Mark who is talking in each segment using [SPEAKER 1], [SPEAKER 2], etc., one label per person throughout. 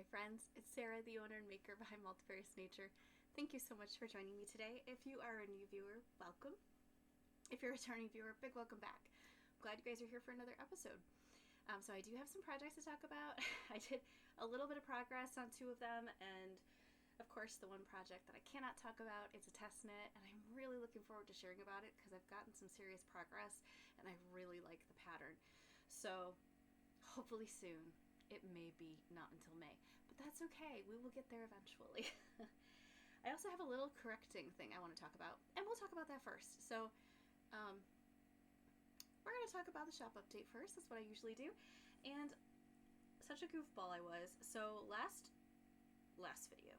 [SPEAKER 1] friends, it's Sarah, the owner and maker behind Multifarious Nature. Thank you so much for joining me today. If you are a new viewer, welcome. If you're a returning viewer, big welcome back. I'm glad you guys are here for another episode. So I do have some projects to talk about. I did a little bit of progress on two of them, and of course the one project that I cannot talk about is a test knit, and I'm really looking forward to sharing about it because I've gotten some serious progress and I really like the pattern. So hopefully soon. It may be not until May, but that's okay. We will get there eventually. I also have a little correcting thing I want to talk about, and we'll talk about that first. So, we're going to talk about the shop update first. That's what I usually do. And such a goofball I was. So last video.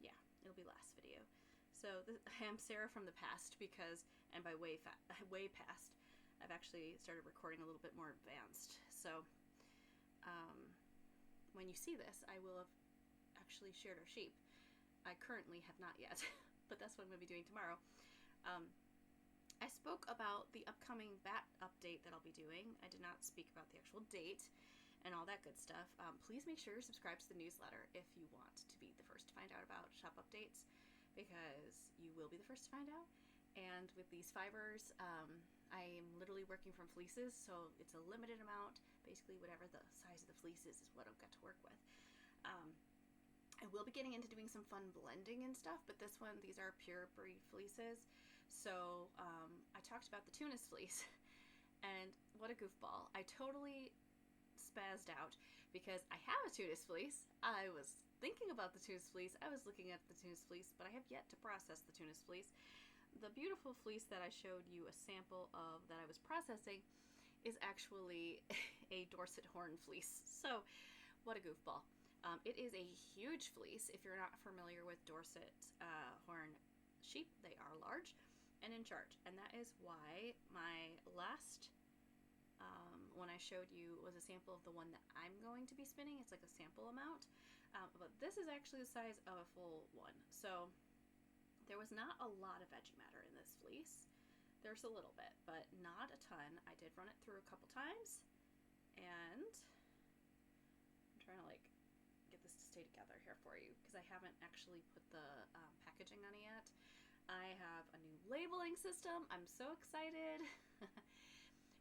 [SPEAKER 1] Yeah, it'll be last video. So I am Sarah from the past because, and by way past, I've actually started recording a little bit more advanced. So when you see this, I will have actually sheared our sheep. I currently have not yet, but that's what I'm going to be doing tomorrow. I spoke about the upcoming bat update that I'll be doing. I did not speak about the actual date and all that good stuff. Please make sure you subscribe to the newsletter if you want to be the first to find out about shop updates, because you will be the first to find out. And with these fibers, I am literally working from fleeces, so it's a limited amount. Basically, whatever the size of the fleece is what I've got to work with. I will be getting into doing some fun blending and stuff, but these are pure breed fleeces. So I talked about the Tunis fleece, and what a goofball. I totally spazzed out because I have a Tunis fleece. I was thinking about the Tunis fleece. I was looking at the Tunis fleece, but I have yet to process the Tunis fleece. The beautiful fleece that I showed you a sample of that I was processing is actually a Dorset horn fleece. So what a goofball. It is a huge fleece. If you're not familiar with Dorset horn sheep, they are large and in charge. And that is why my last one I showed you was a sample of the one that I'm going to be spinning. It's like a sample amount. But this is actually the size of a full one. So there was not a lot of veggie matter in this fleece. There's a little bit, but not a ton. I did run it through a couple times, and I'm trying to get this to stay together here for you because I haven't actually put the packaging on it yet. I have a new labeling system. I'm so excited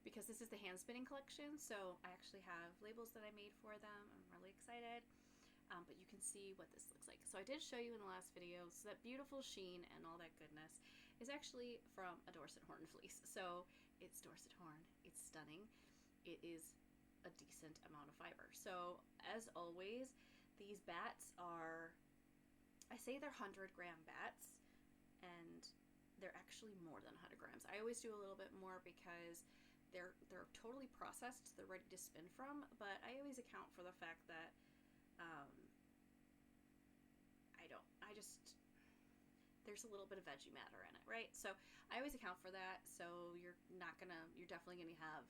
[SPEAKER 1] because this is the hand spinning collection, so I actually have labels that I made for them. I'm really excited. But you can see what this looks like. So I did show you in the last video, so that beautiful sheen and all that goodness is actually from a Dorset horn fleece. So it's Dorset horn, it's stunning. It is a decent amount of fiber. So as always, these bats are, I say they're 100-gram bats, and they're actually more than 100 grams. I always do a little bit more because they're totally processed, they're ready to spin from, but I always account for the fact that there's a little bit of veggie matter in it, right? So I always account for that. So you're definitely gonna have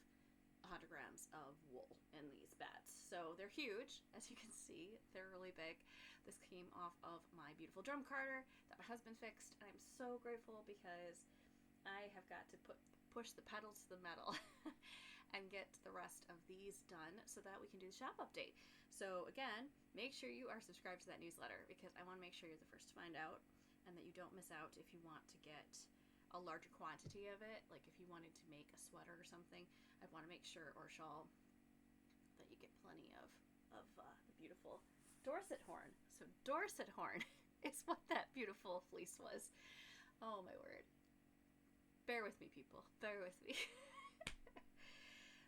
[SPEAKER 1] 100 grams of wool in these bats. So they're huge, as you can see, they're really big. This came off of my beautiful drum carder that my husband fixed, and I'm so grateful because I have got to push the pedal to the metal and get the rest of these done so that we can do the shop update. So again, make sure you are subscribed to that newsletter because I want to make sure you're the first to find out and that you don't miss out if you want to get a larger quantity of it. Like if you wanted to make a sweater or something, I want to make sure, or shawl, that you get plenty of the beautiful Dorset horn. So Dorset horn is what that beautiful fleece was. Oh my word. Bear with me, people. Bear with me.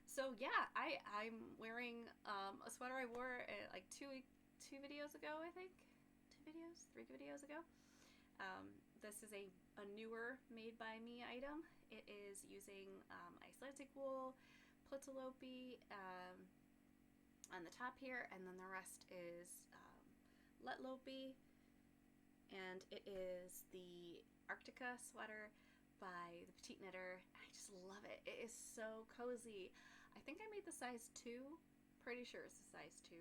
[SPEAKER 1] So yeah, I'm wearing a sweater I wore like two videos ago, I think. 3 videos ago. This is a newer made by me item. It is using Icelandic wool, Plitalope on the top here, and then the rest is Letlope, and it is the Arctica sweater by the Petite Knitter. I just love it. It is so cozy. I think I made the size 2. Pretty sure it's the size 2.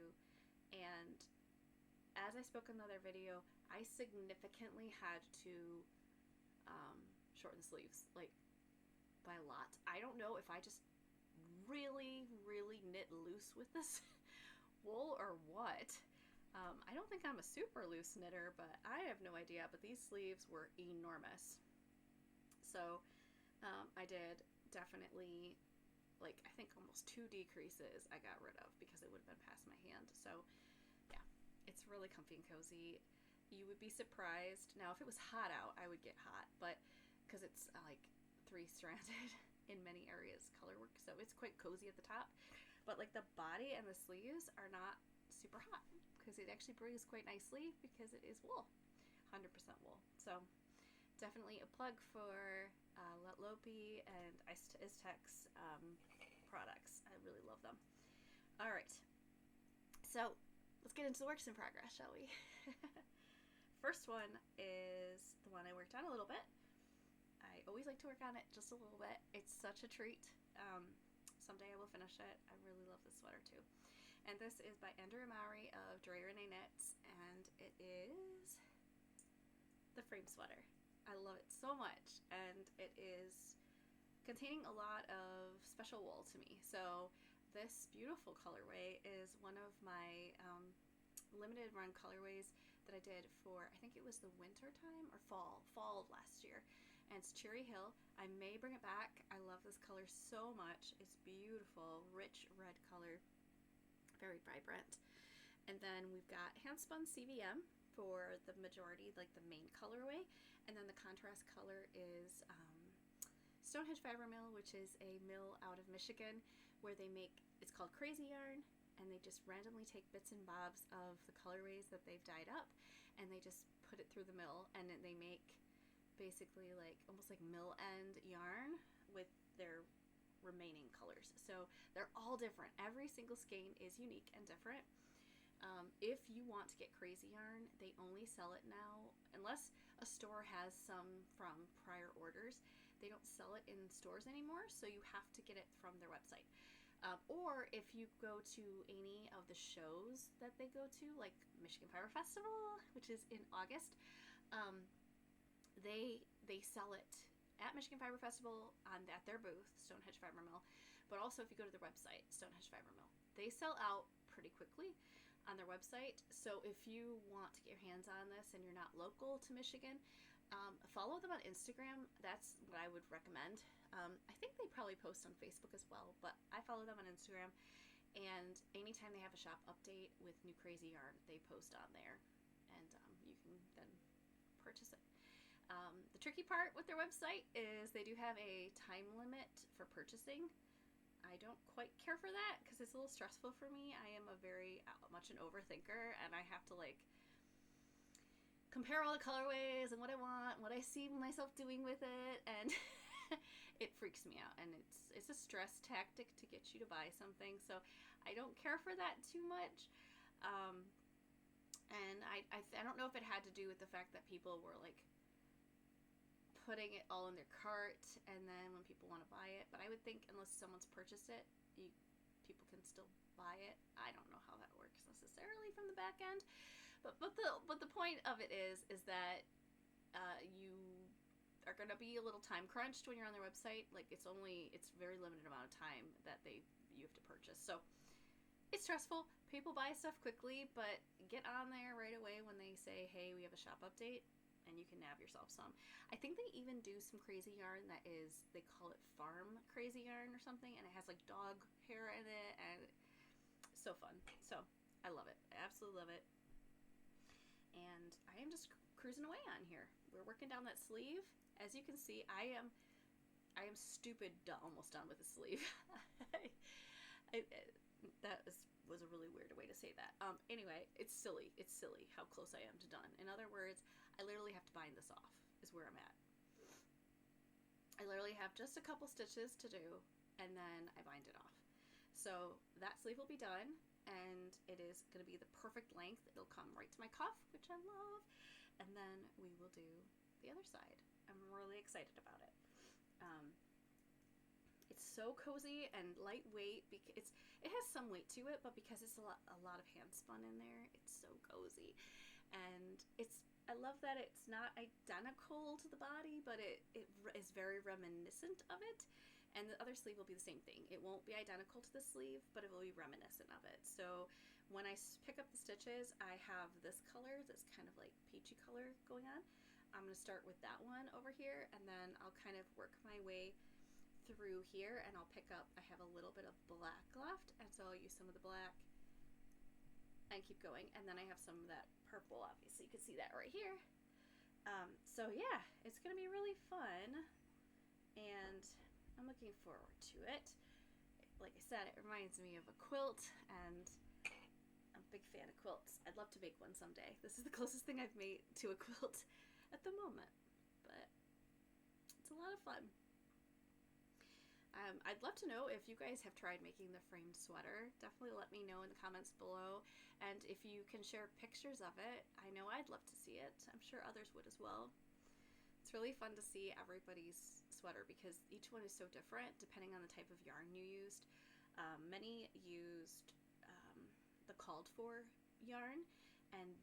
[SPEAKER 1] And as I spoke in the other video, I significantly had to shorten the sleeves, like by a lot. I don't know if I just really knit loose with this wool or think I'm a super loose knitter, but I have no idea. But these sleeves were enormous. So I did definitely, like, I think almost 2 decreases I got rid of because it would have been past my hand. So yeah, it's really comfy and cozy. You would be surprised. Now, if it was hot out, I would get hot, but because it's like 3-stranded in many areas colorwork, so it's quite cozy at the top. But like the body and the sleeves are not super hot because it actually breathes quite nicely because it is wool, 100% wool. So definitely a plug for Lopi and Istex products. I really love them. All right, so let's get into the works in progress, shall we? First one is the one I worked on a little bit. I always like to work on it just a little bit. It's such a treat. Someday I will finish it. I really love this sweater too. And this is by Andrea Mowry of Dre Renee Knits, and it is the frame sweater. I love it so much, and it is containing a lot of special wool to me. So this beautiful colorway is one of my limited run colorways that I did for, I think it was the winter time or fall of last year. And it's Cherry Hill. I may bring it back. I love this color so much. It's beautiful, rich red color, very vibrant. And then we've got handspun CVM for the majority, like the main colorway. And then the contrast color is Stonehenge Fiber Mill, which is a mill out of Michigan where they make, it's called Crazy Yarn, and they just randomly take bits and bobs of the colorways that they've dyed up, and they just put it through the mill, and then they make basically like almost like mill end yarn with their remaining colors. So they're all different. Every single skein is unique and different. If you want to get Crazy Yarn, they only sell it now, unless a store has some from prior orders. They don't sell it in stores anymore, so you have to get it from their website. Or if you go to any of the shows that they go to, like Michigan Fiber Festival, which is in August, they sell it at Michigan Fiber Festival at their booth, Stonehenge Fiber Mill, but also if you go to their website, Stonehenge Fiber Mill, they sell out pretty quickly on their website. So if you want to get your hands on this and you're not local to Michigan, follow them on Instagram. That's what I would recommend. I think they probably post on Facebook as well, but I follow them on Instagram, and anytime they have a shop update with new Crazy Yarn, they post on there, and you can then purchase it. The tricky part with their website is they do have a time limit for purchasing. I don't quite care for that because it's a little stressful for me. I am a very much an overthinker, and I have to like compare all the colorways and what I want, what I see myself doing with it, and it freaks me out. And it's a stress tactic to get you to buy something, so I don't care for that too much. And I don't know if it had to do with the fact that people were like putting it all in their cart, and then when people want to buy it, but I would think unless someone's purchased it, people can still buy it. I don't know how that works necessarily from the back end, but the point of it is that you are going to be a little time crunched when you're on their website. Like it's very limited amount of time that you have to purchase, so it's stressful. People buy stuff quickly, but get on there right away when they say, hey, we have a shop update, and you can nab yourself some. I think they even do some Crazy Yarn that is, they call it farm Crazy Yarn or something, and it has like dog hair in it, and so fun. So I love it. I absolutely love it. And I am just cruising away on here. We're working down that sleeve. As you can see, I am stupid almost done with the sleeve. That was a really weird way to say that. Anyway, it's silly. It's silly how close I am to done. In other words, I literally have to bind this off, is where I'm at. I literally have just a couple stitches to do, and then I bind it off. So that sleeve will be done, and it is going to be the perfect length. It'll come right to my cuff, which I love, and then we will do the other side. I'm really excited about it. It's so cozy and lightweight because it has some weight to it, but because it's a lot of hand spun in there, it's so cozy. And I love that it's not identical to the body, but it is very reminiscent of it. And the other sleeve will be the same thing. It won't be identical to the sleeve, but it will be reminiscent of it. So when I pick up the stitches, I have this color that's kind of like peachy color going on. I'm going to start with that one over here, and then I'll kind of work my way through here, and I'll pick up, I have a little bit of black left, and so I'll use some of the black and keep going. And then I have some of that purple, obviously you can see that right here. So yeah, it's going to be really fun, and I'm looking forward to it. Like I said, it reminds me of a quilt, and I'm a big fan of quilts. I'd love to make one someday. This is the closest thing I've made to a quilt at the moment, but it's a lot of fun. I'd love to know if you guys have tried making the framed sweater. Definitely let me know in the comments below, and if you can share pictures of it. I know I'd love to see it. I'm sure others would as well. It's really fun to see everybody's sweater because each one is so different depending on the type of yarn you used. Many used the called for yarn, and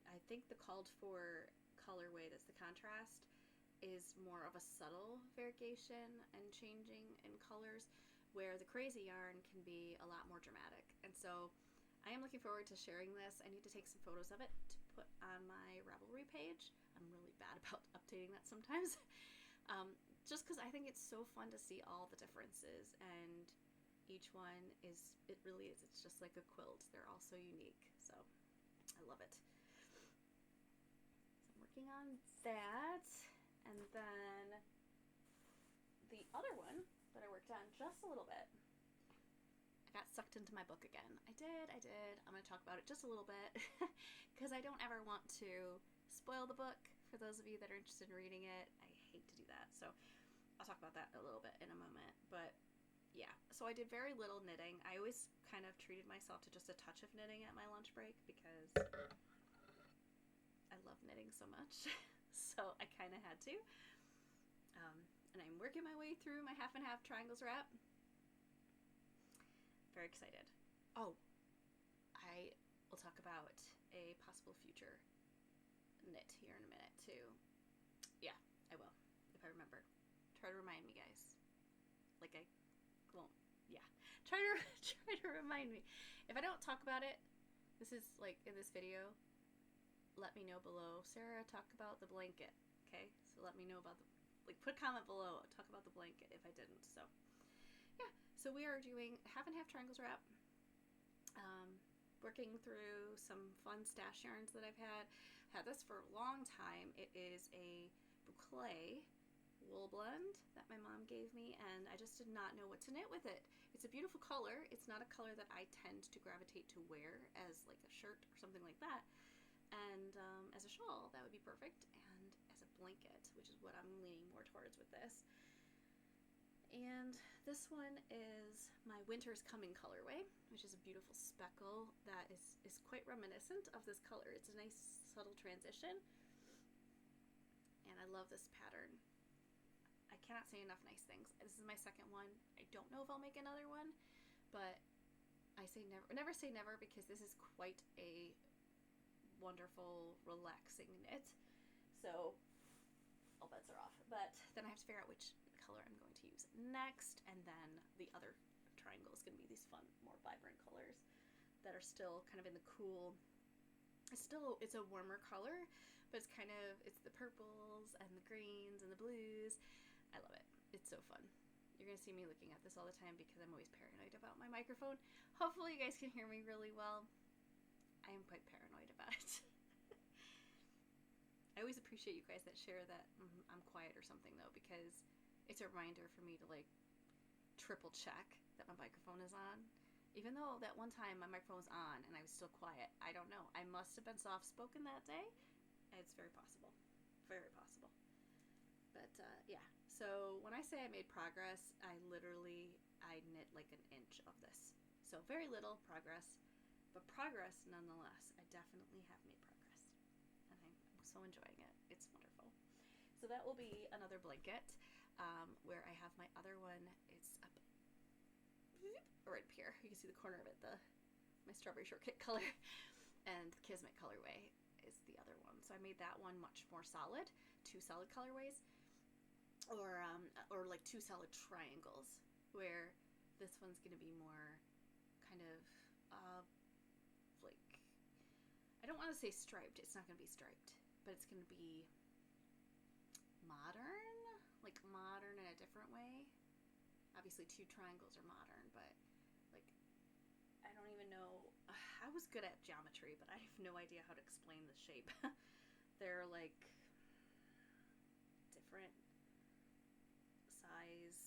[SPEAKER 1] I think the called for colorway, that's the contrast, is more of a subtle variegation and changing in colors, where the crazy yarn can be a lot more dramatic. And so I am looking forward to sharing this. I need to take some photos of it to put on my Ravelry page. I'm really bad about updating that sometimes. Just because I think it's so fun to see all the differences, and each one is, it really is, it's just like a quilt. They're all so unique, so I love it. So I'm working on that. And then the other one that I worked on just a little bit, I got sucked into my book again. I did. I'm going to talk about it just a little bit because I don't ever want to spoil the book for those of you that are interested in reading it. I hate to do that. So I'll talk about that a little bit in a moment. But yeah, so I did very little knitting. I always kind of treated myself to just a touch of knitting at my lunch break because I love knitting so much. So I kind of had to. And I'm working my way through my half and half triangles wrap. Very excited. Oh, I will talk about a possible future knit here in a minute too. Yeah, I will, if I remember. Try to remind me, guys. Like I won't. Yeah, try to remind me. If I don't talk about it, this is like in this video, let me know below. Sarah, talk about the blanket. Okay, so let me know about the, like, put a comment below, talk about the blanket if I didn't. So yeah, so we are doing half and half triangles wrap. Working through some fun stash yarns that I've had this for a long time. It is a boucle wool blend that my mom gave me, and I just did not know what to knit with it. It's a beautiful color. It's not a color that I tend to gravitate to wear as like a shirt or something like that. And as a shawl, that would be perfect, and as a blanket, which is what I'm leaning more towards with this. And this one is my Winter's Coming colorway, which is a beautiful speckle that is quite reminiscent of this color. It's a nice subtle transition, and I love this pattern. I cannot say enough nice things. This is my second one. I don't know if I'll make another one, but I say never say never, because this is quite a wonderful, relaxing knit. So all bets are off. But then I have to figure out which color I'm going to use next, and then the other triangle is going to be these fun, more vibrant colors that are still kind of in the cool. It's a warmer color, but it's the purples and the greens and the blues. I love it. It's so fun. You're going to see me looking at this all the time because I'm always paranoid about my microphone. Hopefully you guys can hear me really well. I am quite paranoid about it. I always appreciate you guys that share that I'm quiet or something, though, because it's a reminder for me to like triple check that my microphone is on. Even though that one time my microphone was on and I was still quiet. I don't know. I must have been soft-spoken that day. It's very possible. Very possible. But yeah. So when I say I made progress, I knit like an inch of this. So very little progress, but progress nonetheless. I definitely have made progress, and I'm so enjoying it. It's wonderful. So that will be another blanket, where I have my other one. It's up right up here. You can see the corner of it, my strawberry shortcake color, and the Kismet colorway is the other one. So I made that one much more solid, 2 solid colorways, or like 2 solid triangles, where this one's going to be more kind of want to say striped. It's not going to be striped, but it's going to be modern, like modern in a different way. Obviously, 2 triangles are modern, but like, I don't even know. I was good at geometry, but I have no idea how to explain the shape. They're like different size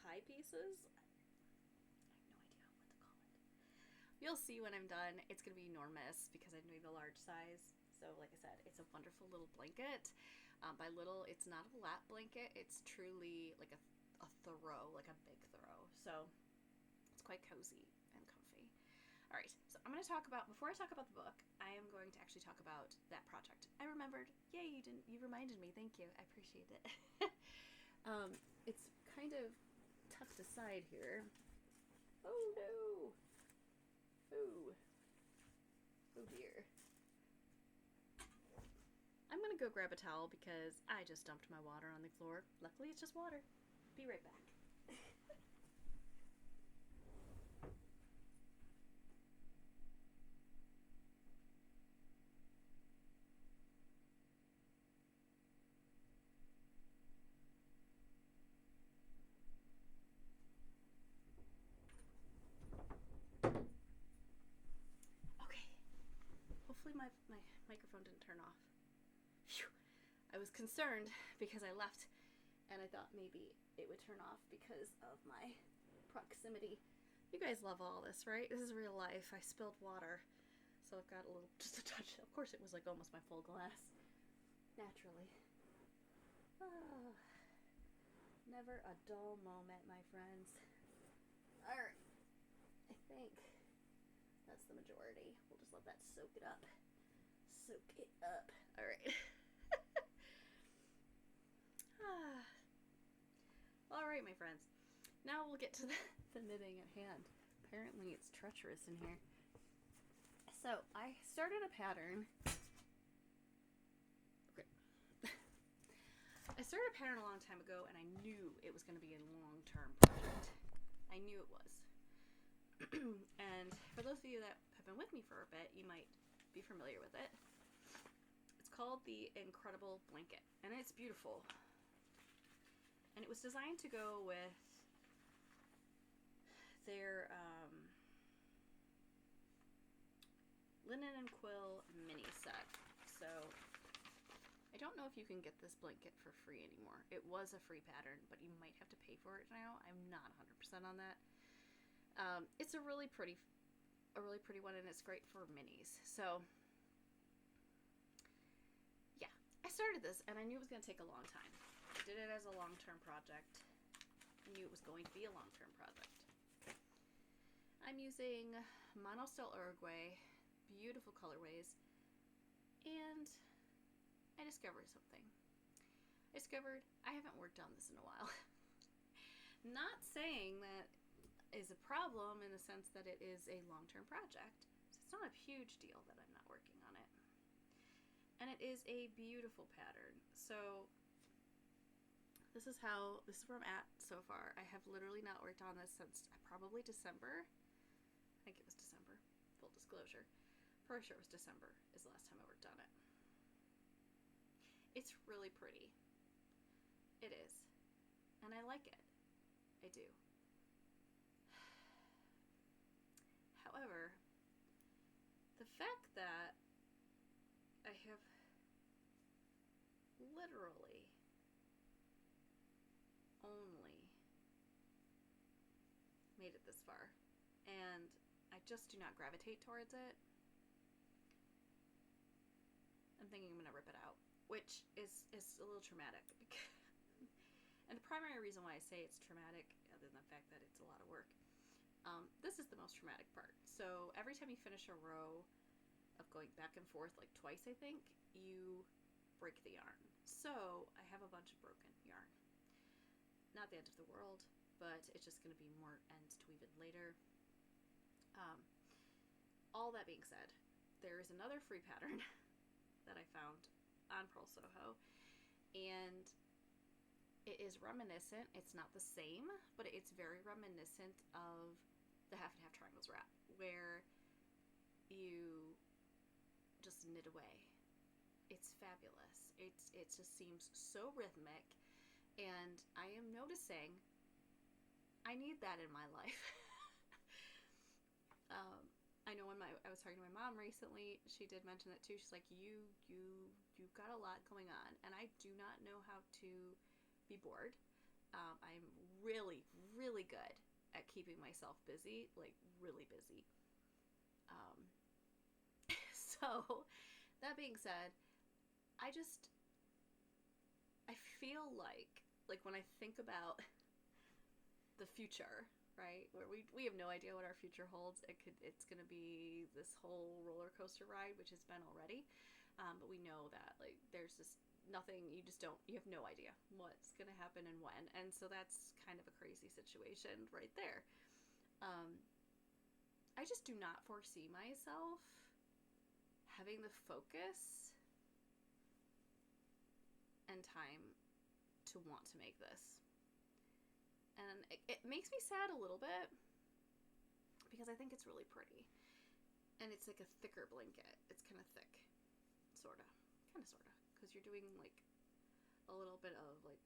[SPEAKER 1] pie pieces. I have no idea what to call it. You'll see when I'm done. It's going to be enormous because I'm doing the large size. So like I said, it's a wonderful little blanket. By little, it's not a lap blanket. It's truly like a throw, like a big throw. So it's quite cozy and comfy. All right, so I'm going to talk about, before I talk about the book, I am going to actually talk about that project. I remembered. Yay, you reminded me. Thank you. I appreciate it. It's kind of tucked aside here. Oh no. Oh. Oh dear. I'm going to go grab a towel because I just dumped my water on the floor. Luckily, it's just water. Be right back. Okay. Hopefully my microphone didn't turn off. Phew. I was concerned because I left and I thought maybe it would turn off because of my proximity. You guys love all this, right? This is real life. I spilled water, so I've got a little, just a touch. Of course, it was like almost my full glass. Naturally. Oh, never a dull moment, my friends. Alright. I think that's the majority. We'll just let that soak it up. Soak it up. Alright. Alright, my friends. Now we'll get to the knitting at hand. Apparently it's treacherous in here. So, I started a pattern. Okay. I started a pattern a long time ago, and I knew it was going to be a long-term project. I knew it was. And for those of you that have been with me for a bit, you might be familiar with it. It's called the Incredible Blanket, and it's beautiful. And it was designed to go with their linen and quill mini set. So I don't know if you can get this blanket for free anymore. It was a free pattern, but you might have to pay for it now. I'm not 100% on that. It's a really pretty one, and it's great for minis. So yeah, I started this, and I knew it was going to take a long time. I did it as a long-term project. I knew it was going to be a long-term project. I'm using Monostil Uruguay, beautiful colorways, and I discovered something. I discovered I haven't worked on this in a while. Not saying that is a problem in the sense that it is a long-term project. So it's not a huge deal that I'm not working on it. And it is a beautiful pattern. So this is where I'm at so far. I have literally not worked on this since probably December. I think it was December, full disclosure. Pretty sure it was December is the last time I worked on it. It's really pretty. It is. And I like it. I do. However, the fact that I have literally only made it this far, and I just do not gravitate towards it, I'm thinking I'm gonna rip it out, which is a little traumatic. And the primary reason why I say it's traumatic, other than the fact that it's a lot of work, this is the most traumatic part. So every time you finish a row of going back and forth, like twice I think, you break the yarn. So I have a bunch of broken yarn. Not the end of the world, but it's just going to be more ends to weave in later. All that being said, there is another free pattern that I found on Pearl Soho, and it is reminiscent. It's not the same, but it's very reminiscent of the half and half triangles wrap, where you just knit away. It's fabulous. It just seems so rhythmic, and I am noticing I need that in my life. I know when I was talking to my mom recently, she did mention that too. She's like, you've got a lot going on, and I do not know how to be bored. I'm really, really good at keeping myself busy, like really busy. Um, so, that being said, I feel like when I think about the future, right, where we have no idea what our future holds. It's gonna be this whole roller coaster ride, which has been already. But we know that like there's just nothing. You have no idea what's gonna happen and when, and so that's kind of a crazy situation right there. Um, I just do not foresee myself having the focus and time to want to make this. And it makes me sad a little bit because I think it's really pretty. And it's like a thicker blanket. It's kind of thick. Sorta. Kind of, sorta. Because you're doing like a little bit of like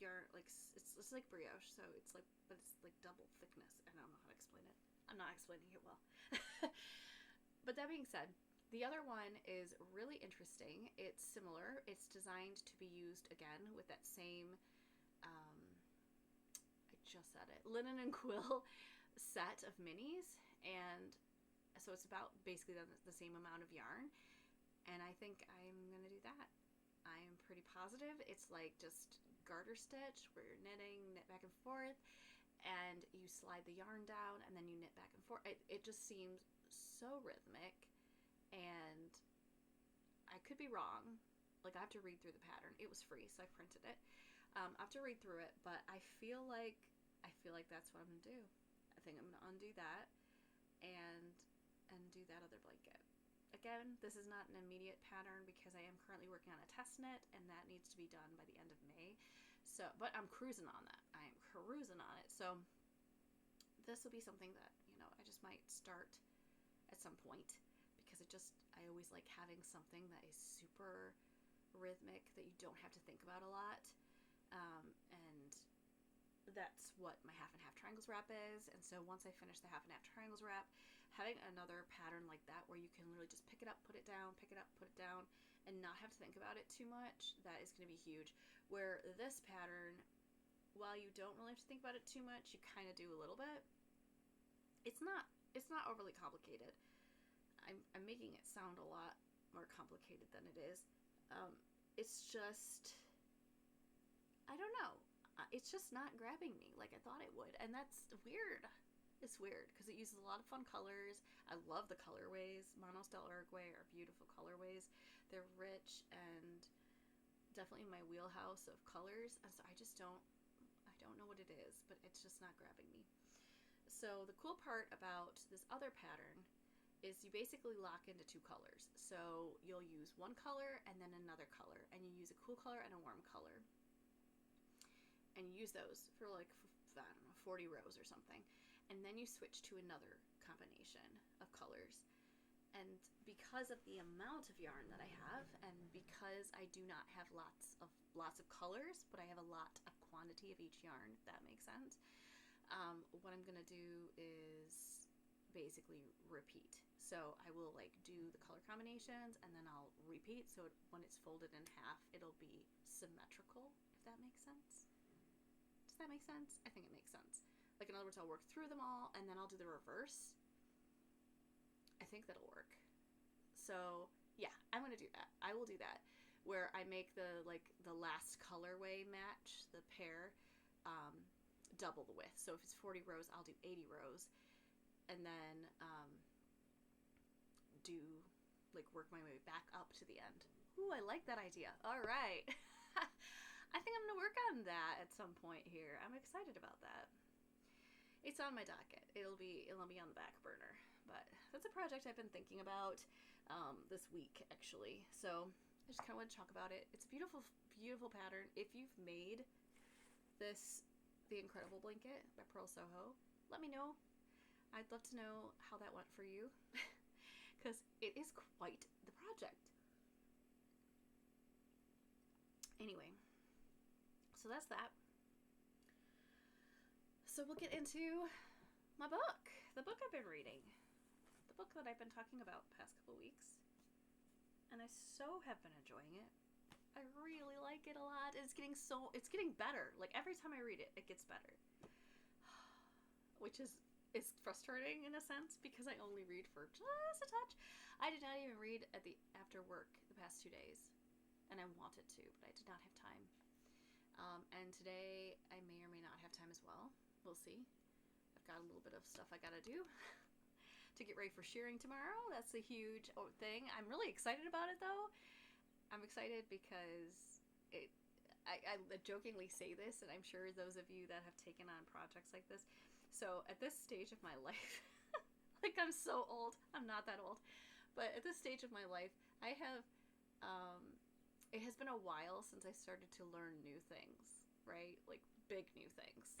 [SPEAKER 1] yarn, like it's like brioche. So it's like, but it's like double thickness. I don't know how to explain it. I'm not explaining it well. But that being said, the other one is really interesting. It's similar. It's designed to be used again with that same just said it, linen and quill set of minis, and so it's about basically the same amount of yarn, and I think I'm gonna do that. I am pretty positive it's like just garter stitch where you're knit back and forth, and you slide the yarn down and then you knit back and forth. It just seems so rhythmic, and I could be wrong. Like, I have to read through the pattern. It was free, so I printed it. I have to read through it, but I feel like that's what I'm gonna do. I think I'm gonna undo that and do that other blanket. Again, this is not an immediate pattern because I am currently working on a test knit, and that needs to be done by the end of May. So, but I'm cruising on that. I am cruising on it. So this will be something that, I just might start at some point, because I always like having something that is super rhythmic that you don't have to think about a lot. And that's what my half and half triangles wrap is. And so once I finish the half and half triangles wrap, having another pattern like that where you can literally just pick it up, put it down, pick it up, put it down, and not have to think about it too much, that is going to be huge. Where this pattern, while you don't really have to think about it too much, you kind of do a little bit. It's not overly complicated. I'm making it sound a lot more complicated than it is. It's just, I don't know. It's just not grabbing me like I thought it would. And that's weird. It's weird because it uses a lot of fun colors. I love the colorways. Monostel Uruguay are beautiful colorways. They're rich and definitely in my wheelhouse of colors. And so I don't know what it is, but it's just not grabbing me. So the cool part about this other pattern is you basically lock into two colors. So you'll use one color and then another color, and you use a cool color and a warm color. And you use those for like, I don't know, 40 rows or something. And then you switch to another combination of colors. And because of the amount of yarn that I have, and because I do not have lots of colors, but I have a lot of quantity of each yarn, if that makes sense, what I'm gonna do is basically repeat. So I will like do the color combinations, and then I'll repeat, so when it's folded in half, it'll be symmetrical, if that makes sense. Does that make sense? I think it makes sense. Like, in other words, I'll work through them all, and then I'll do the reverse. I think that'll work. So, yeah, I'm going to do that. I will do that. Where I make the last colorway match, the pair, double the width. So if it's 40 rows, I'll do 80 rows. And then work my way back up to the end. Ooh, I like that idea. All right. I think I'm going to work on that at some point here. I'm excited about that. It's on my docket. It'll be on the back burner. But that's a project I've been thinking about this week, actually. So I just kind of want to talk about it. It's a beautiful, beautiful pattern. If you've made the Incredible Blanket by Pearl Soho, let me know. I'd love to know how that went for you. because it is quite the project. Anyway, so that's that. So we'll get into my book, the book I've been reading, the book that I've been talking about the past couple weeks, and I so have been enjoying it. I really like it a lot. It's getting better. Like every time I read it, it gets better, which is frustrating in a sense because I only read for just a touch. I did not even read after work the past 2 days, and I wanted to, but I did not have time. And today I may or may not have time as well. We'll see. I've got a little bit of stuff I gotta do to get ready for shearing tomorrow. That's a huge thing. I'm really excited about it though. I'm excited because I jokingly say this, and I'm sure those of you that have taken on projects like this. So at this stage of my life, like I'm so old. I'm not that old. But at this stage of my life, I have, it has been a while since I started to learn new things, right? Like big new things.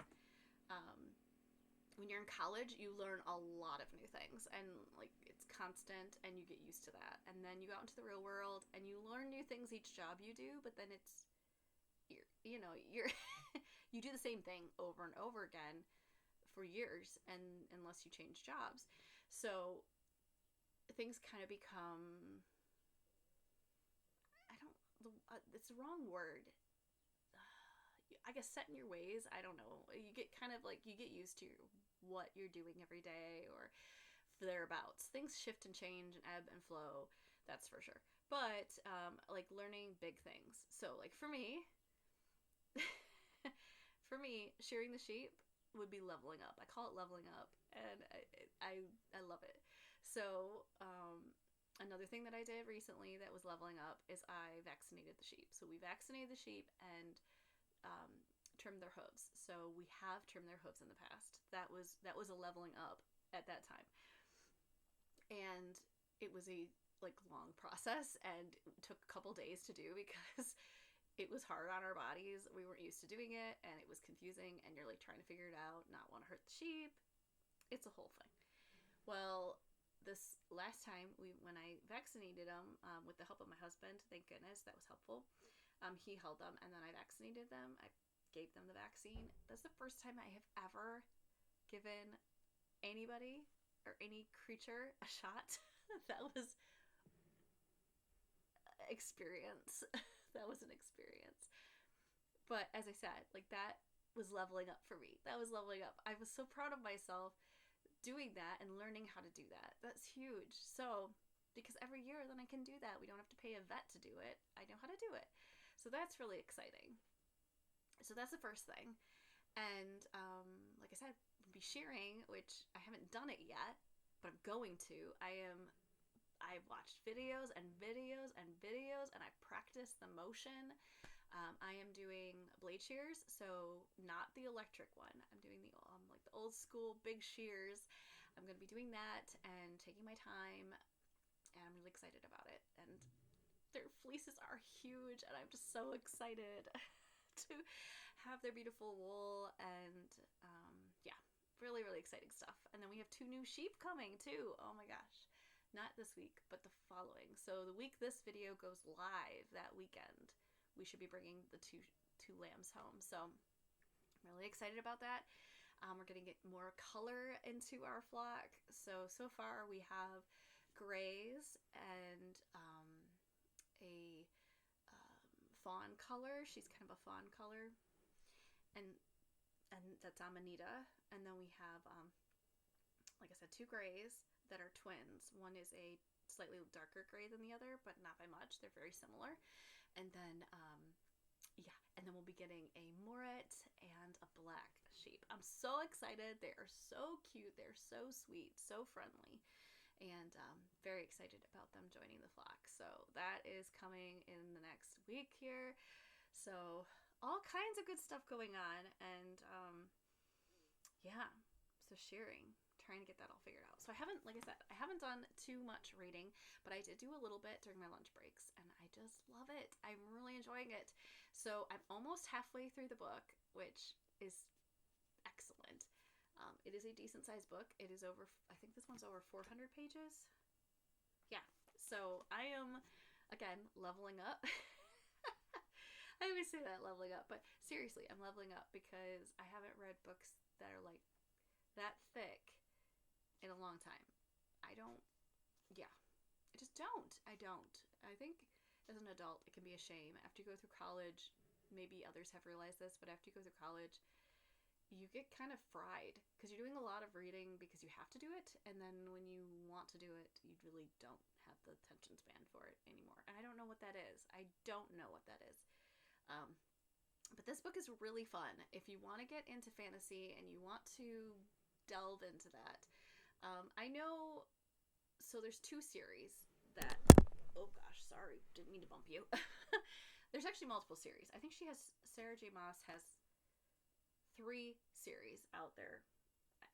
[SPEAKER 1] When you're in college, you learn a lot of new things, and like it's constant, and you get used to that. And then you go out into the real world, and you learn new things each job you do. But then you're you do the same thing over and over again for years, and unless you change jobs, so things kind of become. It's the wrong word. I guess set in your ways. I don't know. You get kind of like you get used to what you're doing every day or thereabouts. Things shift and change and ebb and flow. That's for sure. But like learning big things. So like for me, shearing the sheep would be leveling up. I call it leveling up, and I love it. So another thing that I did recently that was leveling up is I vaccinated the sheep. So we vaccinated the sheep and trimmed their hooves. So we have trimmed their hooves in the past. That was a leveling up at that time, and it was a like long process, and it took a couple days to do because it was hard on our bodies. We weren't used to doing it, and it was confusing. And you're like trying to figure it out, not want to hurt the sheep. It's a whole thing. Well, this last time when I vaccinated them with the help of my husband, thank goodness that was helpful. He held them, and then I vaccinated them. I gave them the vaccine. That's the first time I have ever given anybody or any creature a shot. That was experience. That was an experience. But as I said, like that was leveling up for me. That was leveling up. I was so proud of myself doing that and learning how to do that. That's huge. So, because every year then I can do that. We don't have to pay a vet to do it. I know how to do it. So that's really exciting. So that's the first thing. And like I said, we'll be shearing, which I haven't done it yet, but I'm going to. I've watched videos and videos and videos, and I practiced the motion. I am doing blade shears, so not the electric one. I'm doing the like the old school big shears. I'm going to be doing that and taking my time, and I'm really excited about it. And their fleeces are huge, and I'm just so excited to have their beautiful wool. And yeah, really, really exciting stuff. And then we have 2 new sheep coming too. Oh my gosh. Not this week, but the following. So the week this video goes live, that weekend, we should be bringing the two lambs home. So I'm really excited about that. We're going to get more color into our flock. So far we have grays and a fawn color. She's kind of a fawn color, and that's Amanita. And then we have, like I said, 2 grays that are twins. One is a slightly darker gray than the other, but not by much. They're very similar. And then, and then we'll be getting a Moret and a black sheep. I'm so excited. They are so cute. They're so sweet, so friendly, and very excited about them joining the flock. So that is coming in the next week here. So all kinds of good stuff going on, and so shearing, trying to get that all figured out. So I haven't, like I said, I haven't done too much reading, but I did do a little bit during my lunch breaks, and I just love it. I'm really enjoying it. So I'm almost halfway through the book, which is excellent. It is a decent sized book. It is over, I think this one's over 400 pages. Yeah. So I am, again, leveling up. I always say that, leveling up, but seriously, I'm leveling up because I haven't read books that are like that thick in a long time. I don't, yeah, I just don't. I don't. I think as an adult, it can be a shame. After you go through college, maybe others have realized this, but after you go through college, you get kind of fried because you're doing a lot of reading because you have to do it, and then when you want to do it, you really don't have the attention span for it anymore. And I don't know what that is. I don't know what that is. Um, but this book is really fun. If you want to get into fantasy and you want to delve into that, I know. So there's two series that. Oh gosh, sorry, didn't mean to bump you. There's actually multiple series. I think Sarah J. Maas has 3 series out there,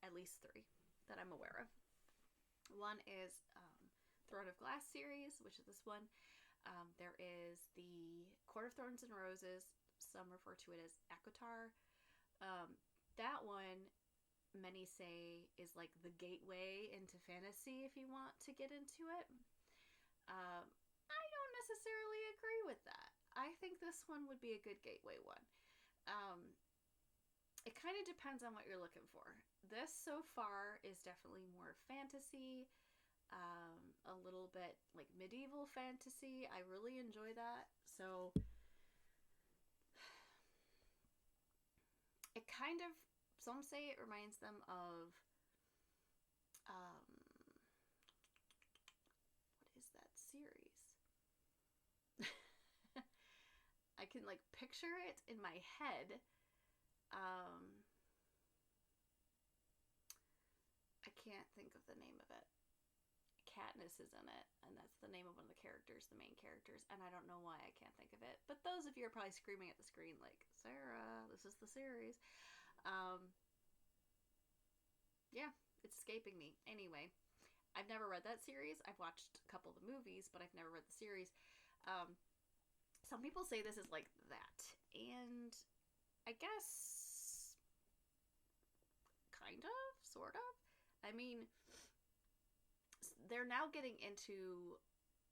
[SPEAKER 1] at least 3 that I'm aware of. One is Throne of Glass series, which is this one. There is the Court of Thorns and Roses. Some refer to it as ACOTAR. That one, many say, is like the gateway into fantasy if you want to get into it. I don't necessarily agree with that. I think this one would be a good gateway one. It kind of depends on what you're looking for. This so far is definitely more fantasy, a little bit like medieval fantasy. I really enjoy that. So it kind of, some say it reminds them of, what is that series? I can like picture it in my head. I can't think of the name of it. Katniss is in it, and that's the name of one of the characters, the main characters, and I don't know why I can't think of it. But those of you are probably screaming at the screen like, Sarah, this is the series. Yeah, it's escaping me. Anyway, I've never read that series. I've watched a couple of the movies, but I've never read the series. Some people say this is like that, and I guess kind of, sort of. I mean, they're now getting into,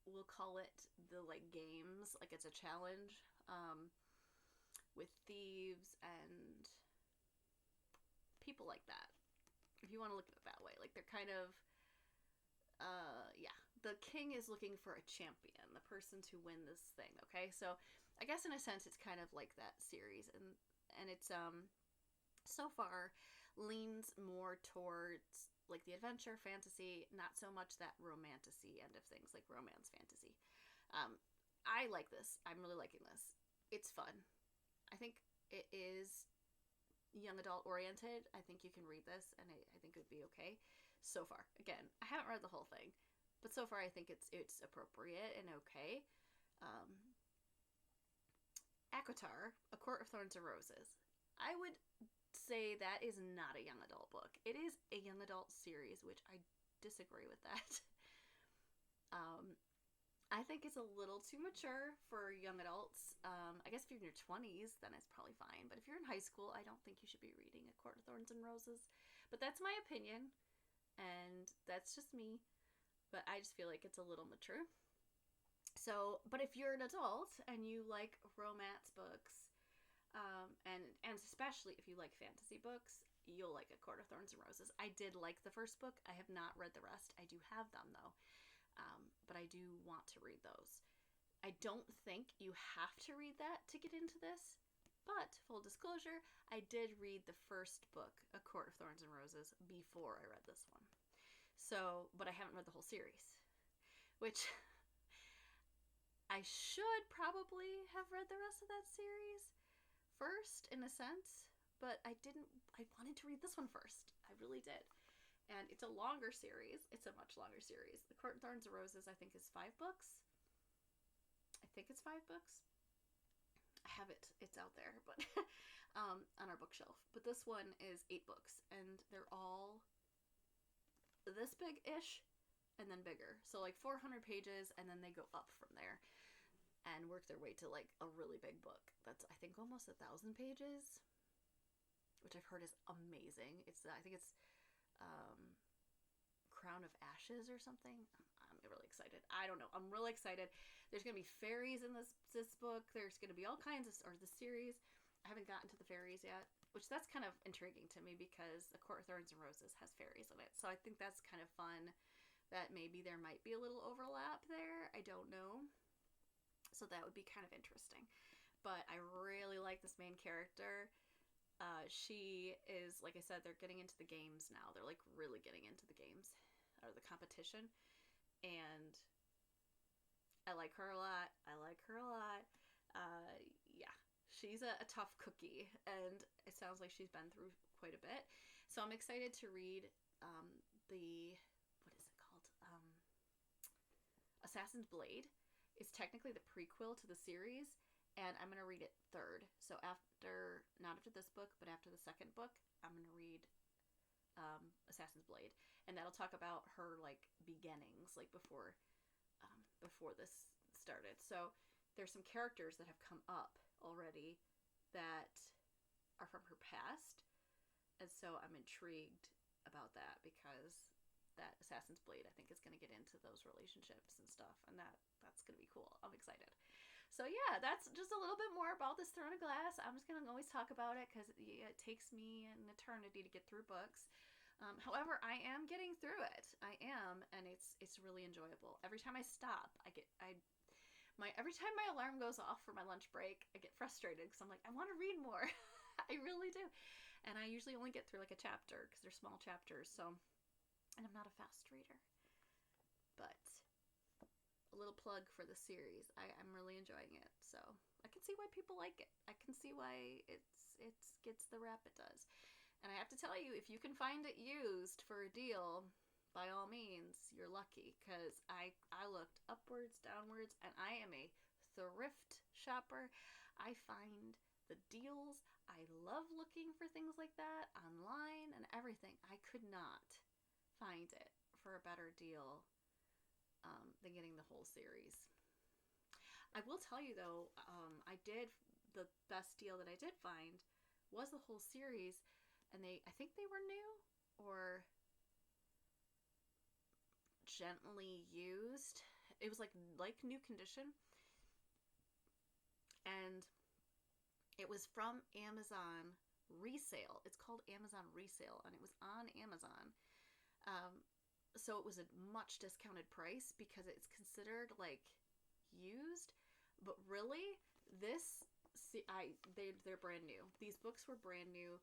[SPEAKER 1] we'll call it the like games, like it's a challenge, with thieves and people like that. If you want to look at it that way, like they're kind of, yeah, the king is looking for a champion, the person to win this thing. Okay, so I guess in a sense it's kind of like that series, and it's so far leans more towards like the adventure fantasy, not so much that romantasy end of things, like romance fantasy. I like this. I'm really liking this. It's fun. I think it is young adult oriented. I think you can read this, and I think it would be okay. So far, again, I haven't read the whole thing, but so far I think it's appropriate and okay. ACOTAR, A Court of Thorns and Roses. I would say that is not a young adult book. It is a young adult series, which I disagree with that. I think it's a little too mature for young adults. I guess if you're in your 20s, then it's probably fine. But if you're in high school, I don't think you should be reading A Court of Thorns and Roses. But that's my opinion, and that's just me. But I just feel like it's a little mature. So, but if you're an adult and you like romance books, and especially if you like fantasy books, you'll like A Court of Thorns and Roses. I did like the first book. I have not read the rest. I do have them though, but I do want to read those. I don't think you have to read that to get into this, but full disclosure, I did read the first book, A Court of Thorns and Roses, before I read this one. So, but I haven't read the whole series, which I should probably have read the rest of that series first, in a sense, but I didn't. I wanted to read this one first. I really did. And it's a longer series. It's a much longer series. The Court of Thorns and Roses, I think, is 5 books. I think it's 5 books. I have it. It's out there, but on our bookshelf. But this one is 8 books, and they're all this big-ish, and then bigger. So like 400 pages, and then they go up from there and work their way to like a really big book. That's, I think, almost 1,000 pages, which I've heard is amazing. I think it's Crown of Ashes or something. I'm really excited. I don't know. I'm really excited. There's going to be fairies in this book. There's going to be all kinds of, or the series. I haven't gotten to the fairies yet, which that's kind of intriguing to me because A Court of Thorns and Roses has fairies in it. So I think that's kind of fun that maybe there might be a little overlap there. I don't know. So that would be kind of interesting. But I really like this main character. She is, like I said, they're getting into the games now. They're like really getting into the games or the competition. And I like her a lot. Yeah. She's a tough cookie, and it sounds like she's been through quite a bit. So I'm excited to read the, what is it called? Assassin's Blade. It's technically the prequel to the series, and I'm going to read it third. So after, not after this book, but after the second book, I'm going to read Assassin's Blade. And that'll talk about her, like, beginnings, like, before this started. So there's some characters that have come up already that are from her past, and so I'm intrigued about that because that Assassin's Blade I think is going to get into those relationships and stuff, and that's going to be cool. I'm excited. So yeah, that's just a little bit more about this Throne of Glass. I'm just going to always talk about it because it takes me an eternity to get through books. However, I am getting through it. I am, and it's really enjoyable. Every time I stop, every time my alarm goes off for my lunch break, I get frustrated because I'm like, I want to read more. I really do. And I usually only get through like a chapter because they're small chapters. So, and I'm not a fast reader. But a little plug for the series. I'm really enjoying it. So I can see why people like it. I can see why it gets the rap it does. And I have to tell you, if you can find it used for a deal, by all means, you're lucky, because I looked upwards, downwards, and I am a thrift shopper. I find the deals. I love looking for things like that online and everything. I could not find it for a better deal than getting the whole series. I will tell you, though, the best deal that I did find was the whole series, and I think they were new, or gently used. It was like new condition, and it was from Amazon resale. It's called Amazon resale, and it was on Amazon. So it was a much discounted price because it's considered like used, but really they're brand new. These books were brand new.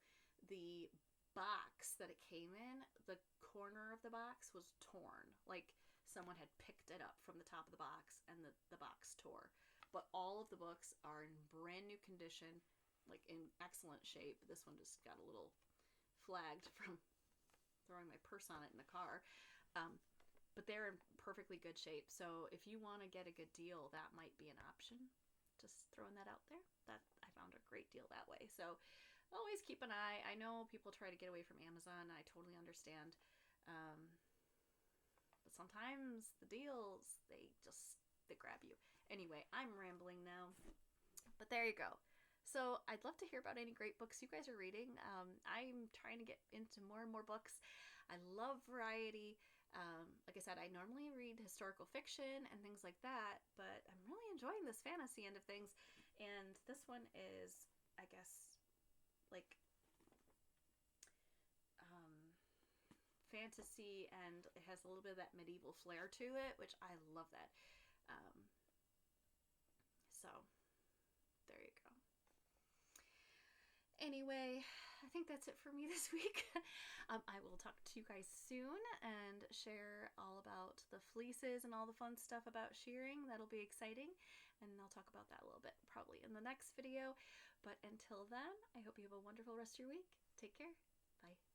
[SPEAKER 1] The box that it came in, the corner of the box was torn. Like someone had picked it up from the top of the box and the box tore. But all of the books are in brand new condition, like in excellent shape. This one just got a little flagged from throwing my purse on it in the car. But they're in perfectly good shape. So if you want to get a good deal, that might be an option. Just throwing that out there. That I found a great deal that way. So always keep an eye. I know people try to get away from Amazon. I totally understand. But sometimes the deals, they grab you. Anyway, I'm rambling now. But there you go. So I'd love to hear about any great books you guys are reading. I'm trying to get into more and more books. I love variety. Like I said, I normally read historical fiction and things like that, but I'm really enjoying this fantasy end of things. And this one is, I guess, like fantasy, and it has a little bit of that medieval flair to it, which I love that. So there you go. Anyway, I think that's it for me this week. I will talk to you guys soon and share all about the fleeces and all the fun stuff about shearing. That'll be exciting, and I'll talk about that a little bit probably in the next video. But until then, I hope you have a wonderful rest of your week. Take care. Bye.